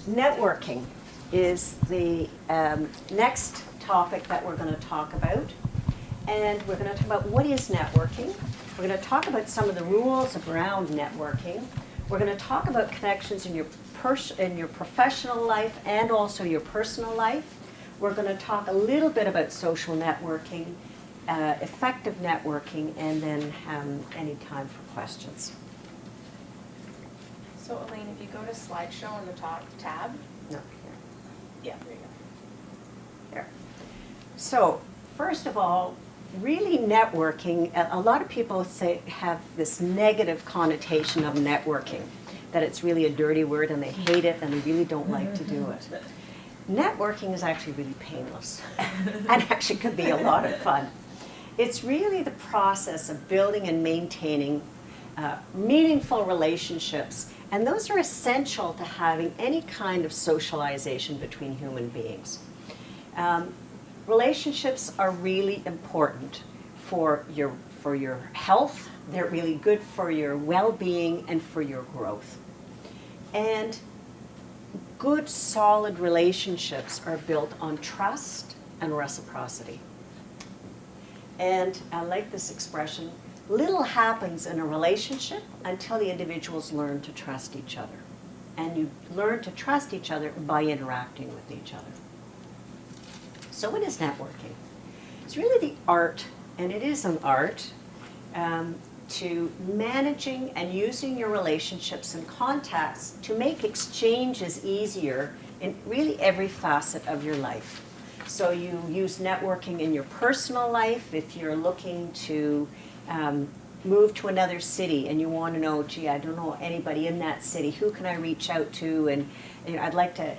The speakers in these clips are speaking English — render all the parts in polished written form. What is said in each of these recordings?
Networking is the next topic that we're going to talk about. And we're going to talk about what is networking. We're going to talk about some of the rules around networking. We're going to talk about connections in your professional life and also your personal life. We're going to talk a little bit about social networking, effective networking, and then any time for questions. So Elaine, if you go to slideshow on the top tab. No, Yeah, there you go. here. So, first of all, really networking, a lot of people have this negative connotation of networking, that it's really a dirty word and they hate it and they really don't like to do it. Networking is actually really painless and actually could be a lot of fun. It's really the process of building and maintaining meaningful relationships, and those are essential to having any kind of socialization between human beings. Relationships are really important for your health. They're really good for your well-being and for your growth. And good, solid relationships are built on trust and reciprocity. And I like this expression, little happens in a relationship until the individuals learn to trust each other. And you learn to trust each other by interacting with each other. So what is networking? It's really the art, and it is an art, to managing and using your relationships and contacts to make exchanges easier in really every facet of your life. So you use networking in your personal life if you're looking to move to another city and you want to know, gee, I don't know anybody in that city, who can I reach out to? And you know, I'd like to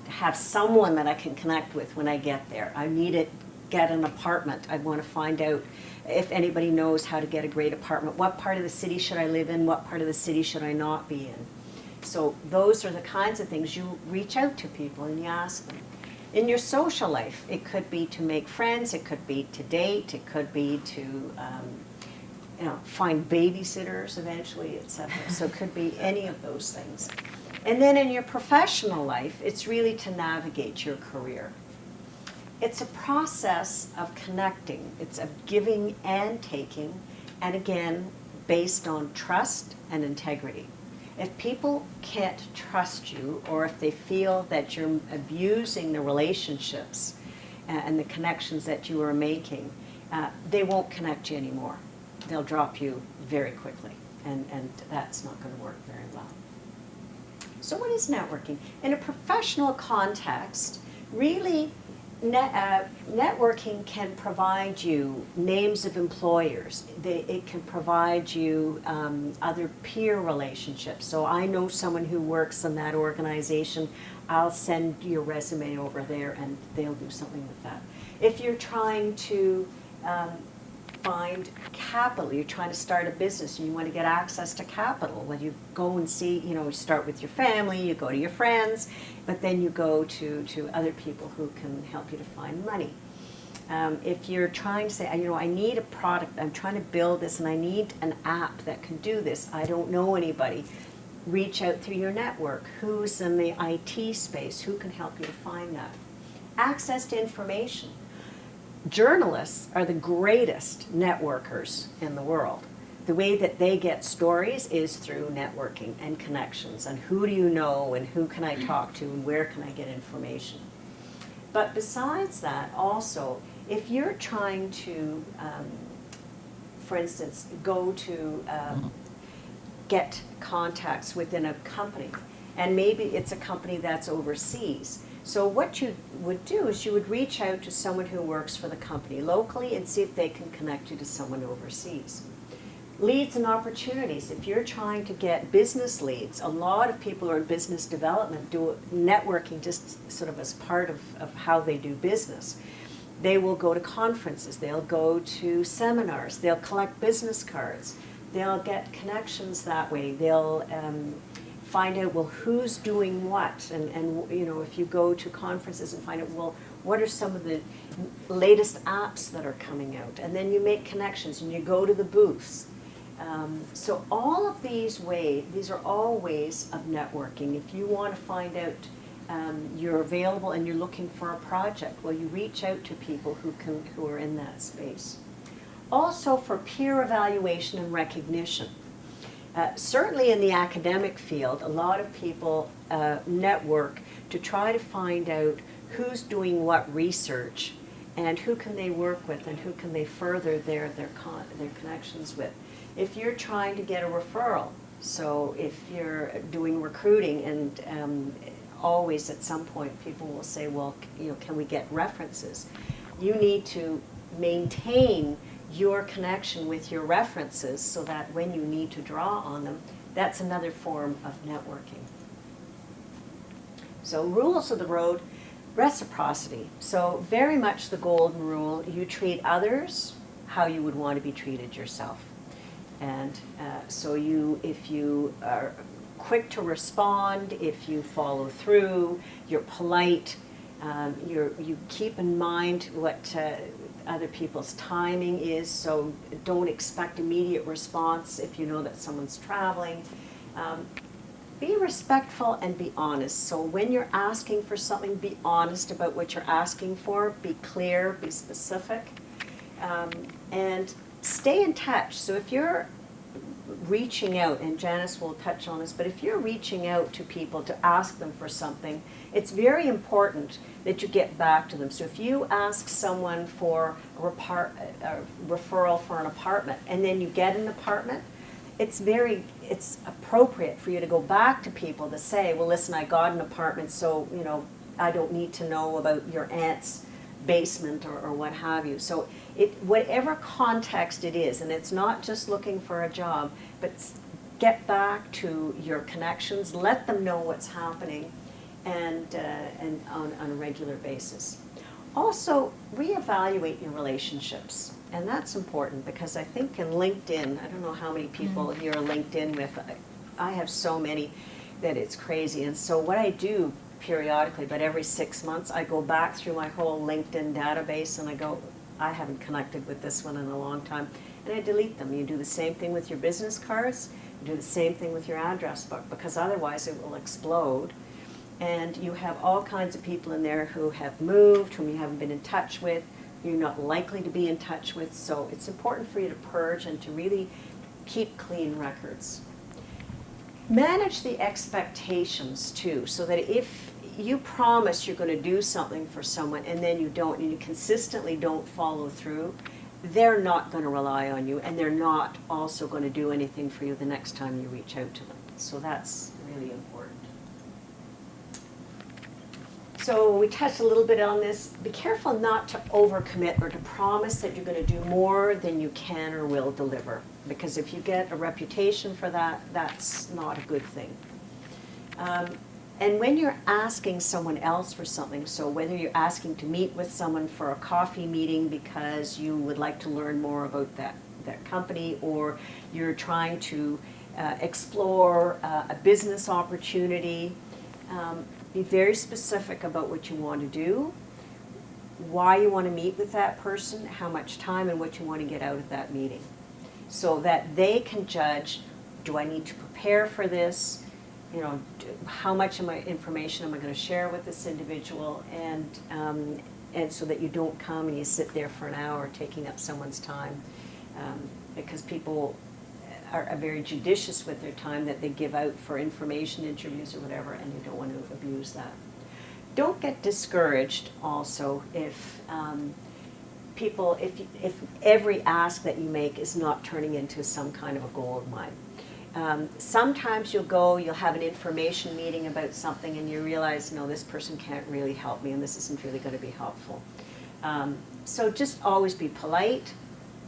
have someone that I can connect with when I get there. I need to get an apartment. I want to find out if anybody knows how to get a great apartment. What part of the city should I live in? What part of the city should I not be in? So those are the kinds of things you reach out to people and you ask them. In your social life, it could be to make friends, it could be to date, it could be to find babysitters eventually, etc. So it could be any of those things. And then in your professional life, it's really to navigate your career. It's a process of connecting. It's of giving and taking, and again, based on trust and integrity. If people can't trust you, or if they feel that you're abusing the relationships and the connections that you are making, they won't connect you anymore. They'll drop you very quickly, and that's not going to work very well. So what is networking? In a professional context, really, networking can provide you names of employers. It can provide you other peer relationships. So I know someone who works in that organization. I'll send your resume over there and they'll do something with that. If you're trying to find capital, you're trying to start a business and you want to get access to capital, well, you go and see, you start with your family, you go to your friends, but then you go to other people who can help you to find money. If you're trying to say, I need a product, I'm trying to build this and I need an app that can do this, I don't know anybody, reach out through your network. Who's in the IT space? Who can help you to find that? Access to information. Journalists are the greatest networkers in the world. The way that they get stories is through networking and connections, and who do you know and who can I talk to and where can I get information. But besides that, also, if you're trying to, for instance, go to get contacts within a company, and maybe it's a company that's overseas. So what you would do is you would reach out to someone who works for the company locally and see if they can connect you to someone overseas. Leads and opportunities. If you're trying to get business leads, a lot of people who are in business development do networking just sort of as part of how they do business. They will go to conferences, they'll go to seminars, they'll collect business cards, they'll get connections that way, they'll find out, well, who's doing what, and if you go to conferences and find out, well, what are some of the latest apps that are coming out, and then you make connections and you go to the booths. So all of these are all ways of networking. If you want to find out you're available and you're looking for a project, well, you reach out to people who are in that space. Also for peer evaluation and recognition. Certainly in the academic field, a lot of people network to try to find out who's doing what research and who can they work with and who can they further their connections with. If you're trying to get a referral, so if you're doing recruiting and always at some point people will say, well, can we get references? You need to maintain your connection with your references so that when you need to draw on them, that's another form of networking. So rules of the road, reciprocity. So very much the golden rule, you treat others how you would want to be treated yourself. And so if you are quick to respond, if you follow through, you're polite, you keep in mind what other people's timing is, so don't expect immediate response if you know that someone's traveling. Be respectful and be honest. So when you're asking for something, be honest about what you're asking for, be clear, be specific, and stay in touch. So if you're reaching out, and Janice will touch on this, but if you're reaching out to people to ask them for something, it's very important that you get back to them. So if you ask someone for a referral for an apartment and then you get an apartment, it's appropriate for you to go back to people to say, well, listen, I got an apartment, so I don't need to know about your aunt's basement or what have you. So whatever context it is, and it's not just looking for a job, but get back to your connections, let them know what's happening, and on a regular basis. Also, reevaluate your relationships, and that's important because I think in LinkedIn, I don't know how many people you're LinkedIn with, I have so many that it's crazy, and so what I do periodically, but every 6 months, I go back through my whole LinkedIn database and I go, I haven't connected with this one in a long time, and I delete them. You do the same thing with your business cards, you do the same thing with your address book, because otherwise it will explode. And you have all kinds of people in there who have moved, whom you haven't been in touch with, you're not likely to be in touch with, so it's important for you to purge and to really keep clean records. Manage the expectations too, so that if you promise you're going to do something for someone and then you don't, and you consistently don't follow through, they're not going to rely on you, and they're not also going to do anything for you the next time you reach out to them. So that's really important. So we touched a little bit on this. Be careful not to overcommit or to promise that you're going to do more than you can or will deliver. Because if you get a reputation for that, that's not a good thing. And when you're asking someone else for something, so whether you're asking to meet with someone for a coffee meeting because you would like to learn more about that company, or you're trying to explore a business opportunity, be very specific about what you want to do, why you want to meet with that person, how much time, and what you want to get out of that meeting. So that they can judge, do I need to prepare for this? How much of my information am I going to share with this individual? And so that you don't come and you sit there for an hour taking up someone's time, because people are very judicious with their time that they give out for information interviews or whatever, and you don't want to abuse that. Don't get discouraged also if if every ask that you make is not turning into some kind of a gold mine. Sometimes you'll have an information meeting about something and you realize, no, this person can't really help me and this isn't really going to be helpful. So just always be polite,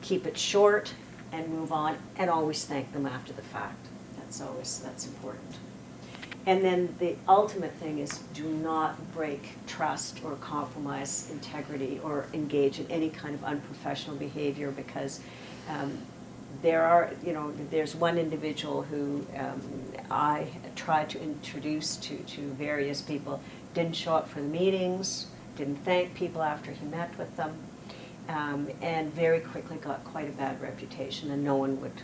keep it short, and move on, and always thank them after the fact. That's important. And then the ultimate thing is, do not break trust or compromise integrity or engage in any kind of unprofessional behavior, because there's one individual who I tried to introduce to various people, didn't show up for the meetings, didn't thank people after he met with them, and very quickly got quite a bad reputation, and no one would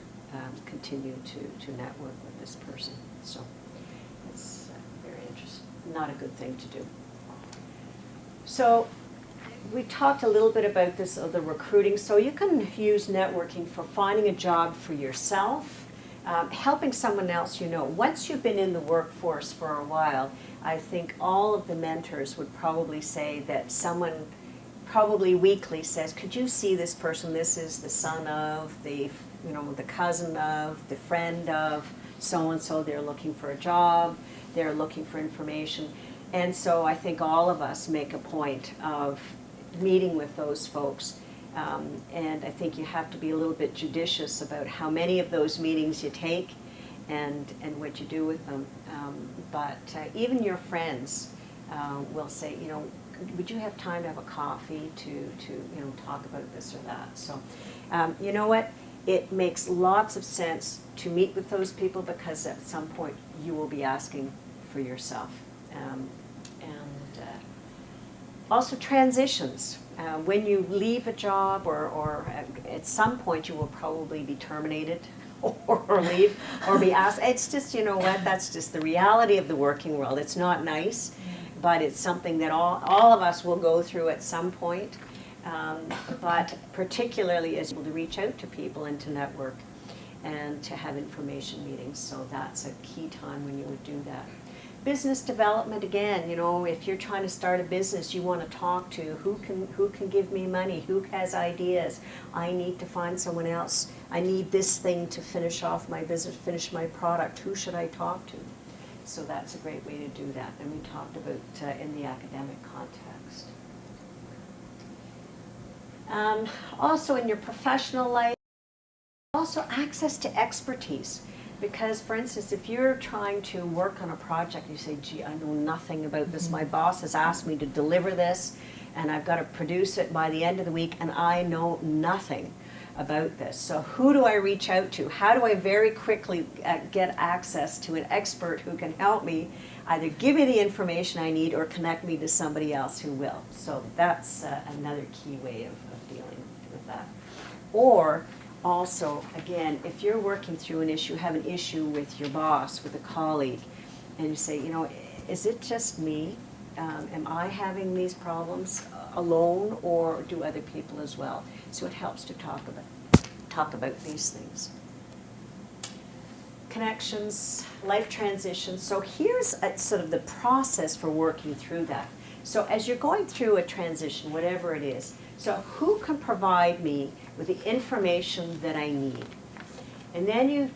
not a good thing to do. So we talked a little bit about this, of the recruiting. So you can use networking for finding a job for yourself, helping someone else you know. Once you've been in the workforce for a while, I think all of the mentors would probably say that someone probably weekly says, could you see this person? This is the son of, the cousin of, the friend of so-and-so. They're looking for a job. They're looking for information. And so I think all of us make a point of meeting with those folks. And I think you have to be a little bit judicious about how many of those meetings you take and what you do with them. But even your friends will say, would you have time to have a coffee to talk about this or that? So you know what? It makes lots of sense to meet with those people, because at some point you will be asking for yourself. Also transitions. When you leave a job or at some point you will probably be terminated or leave or be asked. It's just, that's just the reality of the working world. It's not nice, but it's something that all of us will go through at some point. But particularly as able to reach out to people and to network and to have information meetings. So that's a key time when you would do that. Business development, again, if you're trying to start a business, you want to talk to who can give me money, who has ideas. I need to find someone else. I need this thing to finish off my business, finish my product. Who should I talk to? So that's a great way to do that. And we talked about in the academic context. Also in your professional life, also access to expertise. Because, for instance, if you're trying to work on a project, you say, gee, I know nothing about this. My boss has asked me to deliver this, and I've got to produce it by the end of the week, and I know nothing about this. So who do I reach out to? How do I very quickly get access to an expert who can help me either give me the information I need or connect me to somebody else who will? So that's another key way of dealing with that. Or also, again, if you're working through an issue, have an issue with your boss, with a colleague, and you say, is it just me? Am I having these problems alone, or do other people as well? So it helps to talk about these things. Connections, life transitions. So here's sort of the process for working through that. So as you're going through a transition, whatever it is, so who can provide me with the information that I need? And then you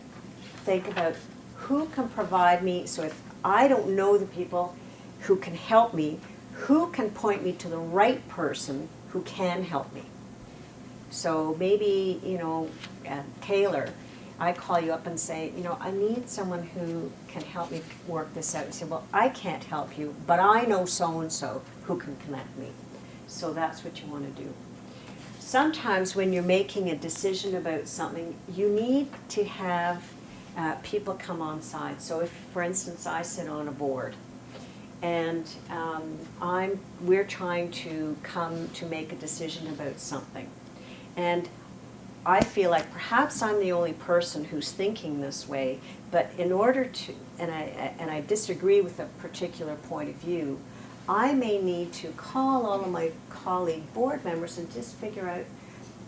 think about who can provide me, so if I don't know the people who can help me, who can point me to the right person who can help me? So maybe, Taylor, I call you up and say, I need someone who can help me work this out. You say, well, I can't help you, but I know so-and-so who can connect me. So that's what you want to do. Sometimes when you're making a decision about something, you need to have people come on side. So if, for instance, I sit on a board and we're trying to come to make a decision about something, and I feel like perhaps I'm the only person who's thinking this way, but in order to, and I disagree with a particular point of view, I may need to call all of my colleague board members and just figure out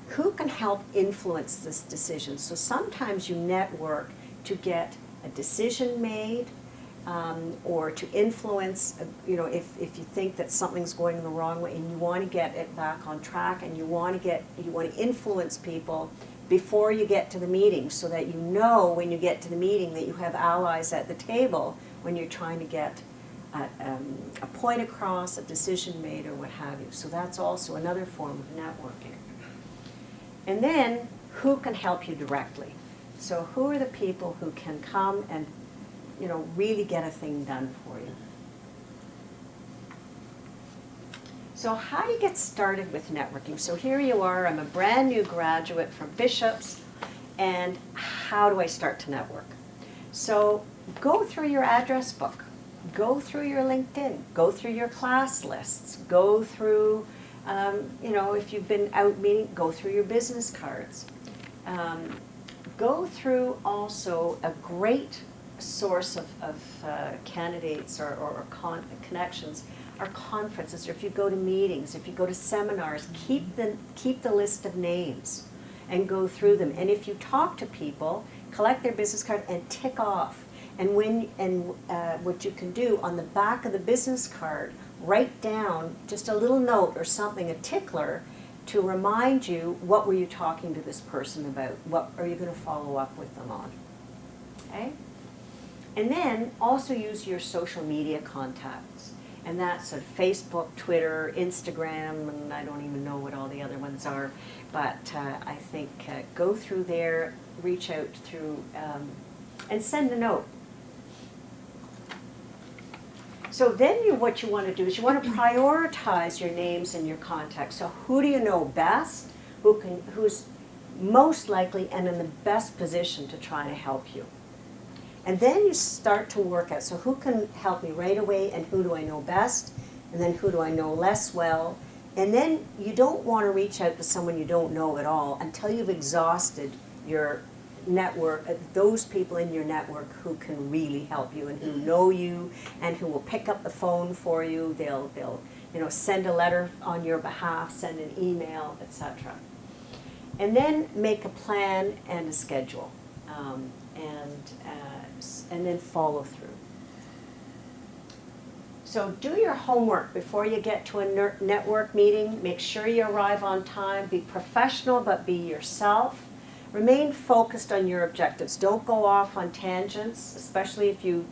who can help influence this decision. So sometimes you network to get a decision made, or to influence, if you think that something's going the wrong way and you want to get it back on track, and you want to influence people before you get to the meeting, so that when you get to the meeting that you have allies at the table when you're trying to get a point across, a decision made, or what have you. So that's also another form of networking. And then, who can help you directly? So who are the people who can come and really get a thing done for you? So how do you get started with networking? So here you are, I'm a brand new graduate from Bishops, and how do I start to network? So go through your address book. Go through your LinkedIn, go through your class lists, go through, if you've been out meeting, go through your business cards. Go through also a great source of candidates or connections are conferences, or if you go to meetings, if you go to seminars, keep the list of names and go through them. And if you talk to people, collect their business card and tick off. And what you can do on the back of the business card, write down just a little note or something, a tickler, to remind you, what were you talking to this person about? What are you going to follow up with them on? Okay? And then also use your social media contacts. And that's sort of Facebook, Twitter, Instagram, and I don't even know what all the other ones are. But I think go through there, reach out through, and send a note. So then what you want to do is you want to prioritize your names and your contacts. So who do you know best, who's most likely and in the best position to try to help you? And then you start to work out, so who can help me right away, and who do I know best, and then who do I know less well. And then you don't want to reach out to someone you don't know at all until you've exhausted your network, those people in your network who can really help you and who know you and who will pick up the phone for you. They'll send a letter on your behalf, send an email, etc. And then make a plan and a schedule, and then follow through. So do your homework before you get to a network meeting. Make sure you arrive on time. Be professional, but be yourself. Remain focused on your objectives. Don't go off on tangents, especially if you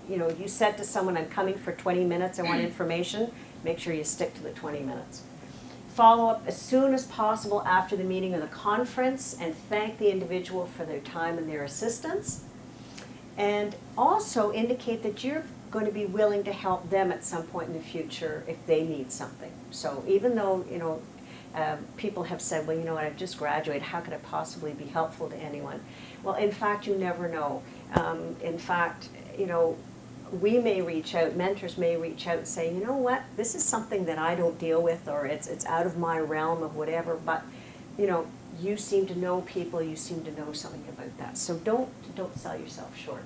said to someone, I'm coming for 20 minutes, I want information. Make sure you stick to the 20 minutes. Follow up as soon as possible after the meeting or the conference and thank the individual for their time and their assistance. And also indicate that you're going to be willing to help them at some point in the future if they need something. So even though, people have said, well, you know what, I've just graduated, how could I possibly be helpful to anyone? Well, in fact, you never know. In fact, we may reach out, mentors may reach out and say, you know what, this is something that I don't deal with, or it's out of my realm of whatever, but, you seem to know people, you seem to know something about that. So don't sell yourself short.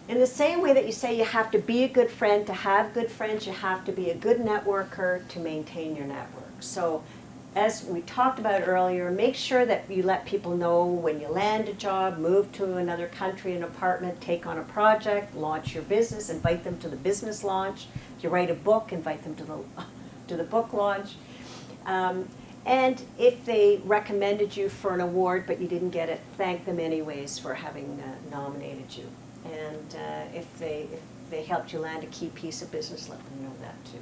In the same way that you say you have to be a good friend to have good friends, you have to be a good networker to maintain your network. So as we talked about earlier, make sure that you let people know when you land a job, move to another country, an apartment, take on a project, launch your business, invite them to the business launch. If you write a book, invite them to the book launch. And if they recommended you for an award but you didn't get it, thank them anyways for having nominated you. And if they helped you land a key piece of business, let them know that too.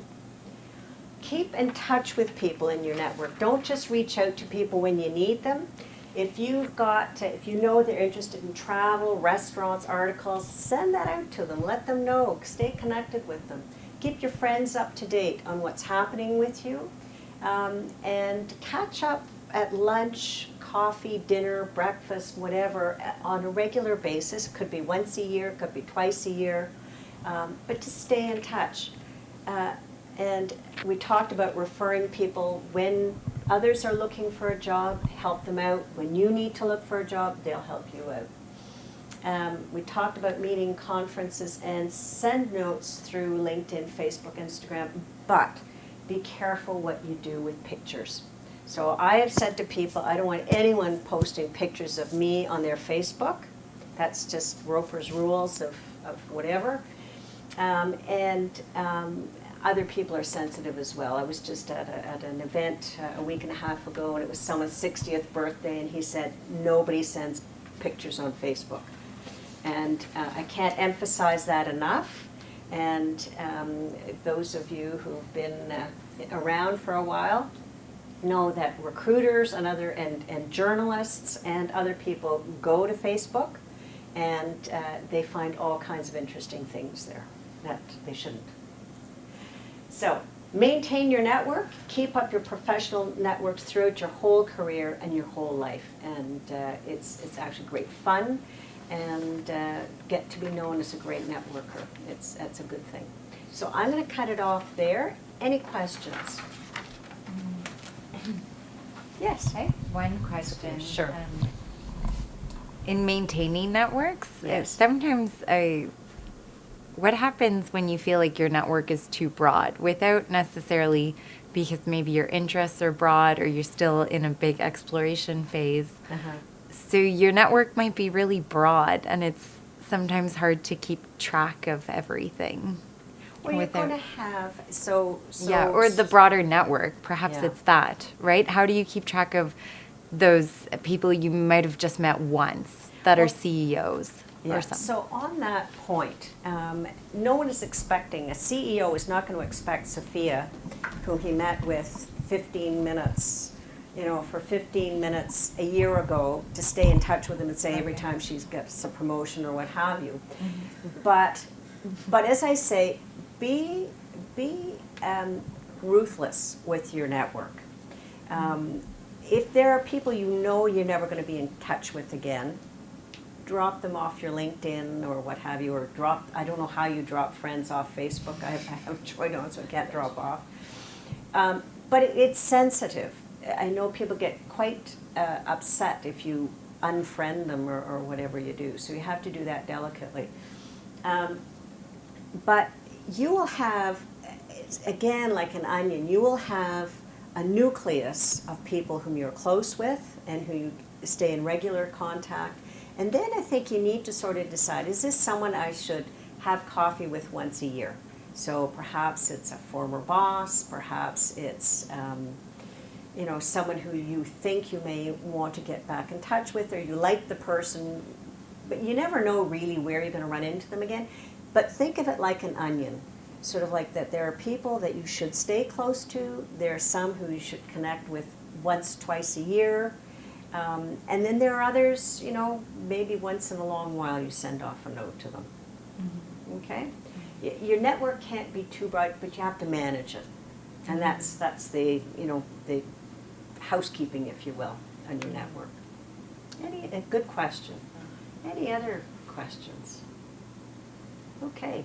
Keep in touch with people in your network. Don't just reach out to people when you need them. If you know they're interested in travel, restaurants, articles, send that out to them. Let them know. Stay connected with them. Keep your friends up to date on what's happening with you. And catch up at lunch, coffee, dinner, breakfast, whatever, on a regular basis. It could be once a year, it could be twice a year, but to stay in touch. And we talked about referring people when others are looking for a job, help them out. When you need to look for a job, they'll help you out. We talked about meeting, conferences, and send notes through LinkedIn, Facebook, Instagram, but be careful what you do with pictures. So I have said to people, I don't want anyone posting pictures of me on their Facebook. That's just Roper's rules of whatever. Other people are sensitive as well. I was just at an event a week and a half ago, and it was someone's 60th birthday, and he said, nobody sends pictures on Facebook. And I can't emphasize that enough. And those of you who've been around for a while know that recruiters and journalists and other people go to Facebook, and they find all kinds of interesting things there that they shouldn't. So maintain your network, keep up your professional networks throughout your whole career and your whole life, and it's actually great fun, and get to be known as a great networker. That's a good thing. So I'm going to cut it off there. Any questions? Yes. Okay, one question. Sure. in maintaining networks, Yes. sometimes what happens when you feel like your network is too broad without necessarily because maybe your interests are broad or you're still in a big exploration phase. Uh-huh. So your network might be really broad and it's sometimes hard to keep track of everything. Well, you're without- going to have, so. Yeah, or the broader network. Perhaps Yeah. it's that, right? How do you keep track of those people you might have just met once that are Well, CEOs Yeah, or something? so on that point, no one is expecting, a CEO is not going to expect Sophia, who he met with 15 minutes, for 15 minutes a year ago, to stay in touch with him and say every time she gets a promotion or what have you. But as I say, be ruthless with your network. If there are people you're never going to be in touch with again, drop them off your LinkedIn or what have you, or I don't know how you drop friends off Facebook. I have joined on, so I can't drop off. But it's sensitive. I know people get quite upset if you unfriend them or whatever you do, so you have to do that delicately. But you will have, again, like an onion, you will have a nucleus of people whom you're close with and who you stay in regular contact. And then I think you need to sort of decide, is this someone I should have coffee with once a year? So perhaps it's a former boss, perhaps it's someone who you think you may want to get back in touch with, or you like the person, but you never know really where you're going to run into them again. But think of it like an onion, sort of like that there are people that you should stay close to, there are some who you should connect with once, twice a year, and then there are others, maybe once in a long while you send off a note to them. Mm-hmm. Okay? Your network can't be too broad, but you have to manage it. And that's the, the housekeeping, if you will, on your network. A good question. Any other questions? Okay.